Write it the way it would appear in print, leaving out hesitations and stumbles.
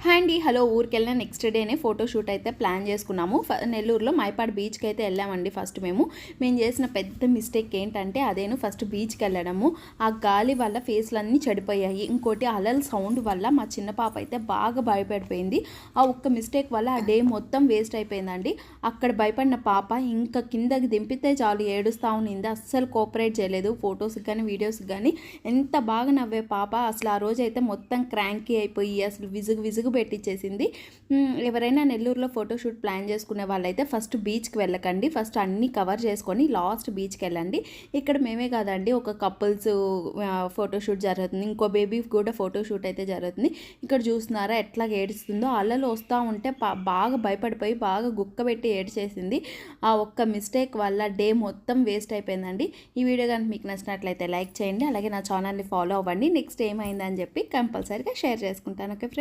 Hi అండి. Hello. ఊరికెళ్ళిన next డేనే photoshoot అయితే ప్లాన్ చేసుకున్నాము. నెల్లూరులో మైపాడు బీచ్కి అయితే వెళ్ళామండి. మేము చేసిన పెద్ద మిస్టేక్ ఏంటంటే ఫస్ట్ బీచ్కి వెళ్ళడము. ఆ గాలి వల్ల ఫేస్లన్నీ చెడిపోయాయి. ఇంకోటి అలల సౌండ్ వల్ల మా చిన్న పాప అయితే బాగా భయపడిపోయింది. ఆ ఒక్క మిస్టేక్ వల్ల ఆ డే మొత్తం వేస్ట్ అయిపోయిందండి. అక్కడ భయపడిన పాప ఇంకా కిందకి దింపితే చాలు ఏడుస్తూ ఉన్నింది. అస్సలు కోఆపరేట్ చేయలేదు. ఫొటోస్కి కానీ వీడియోస్కి కానీ ఎంత బాగా నవ్వే పాప. అసలు ఆ రోజు అయితే మొత్తం క్రాంకీ అయిపోయి అసలు విసుగు పెట్టించేసింది. ఎవరైనా నెల్లూరులో ఫోటోషూట్ ప్లాన్ చేసుకునే వాళ్ళైతే ఫస్ట్ బీచ్కి వెళ్ళకండి. ఫస్ట్ అన్నీ కవర్ చేసుకొని లాస్ట్ బీచ్కి వెళ్ళండి. ఇక్కడ మేమే కాదండి, ఒక కపుల్స్ ఫోటోషూట్ జరుగుతుంది, ఇంకో బేబీ కూడా ఫోటోషూట్ అయితే జరుగుతుంది. ఇక్కడ చూస్తున్నారా ఎట్లా ఏడుస్తుందో. అలలు వస్తూ ఉంటే బాగా భయపడిపోయి బాగా గుక్కబెట్టి ఏడ్చేసింది. ఆ ఒక్క మిస్టేక్ వల్ల డే మొత్తం వేస్ట్ అయిపోయిందండి. ఈ వీడియో కనుక మీకు నచ్చినట్లయితే లైక్ చేయండి. అలాగే నా ఛానల్ని ఫాలో అవ్వండి. నెక్స్ట్ ఏమైందని చెప్పి కంపల్సరీగా షేర్ చేసుకుంటాను. Okay friends.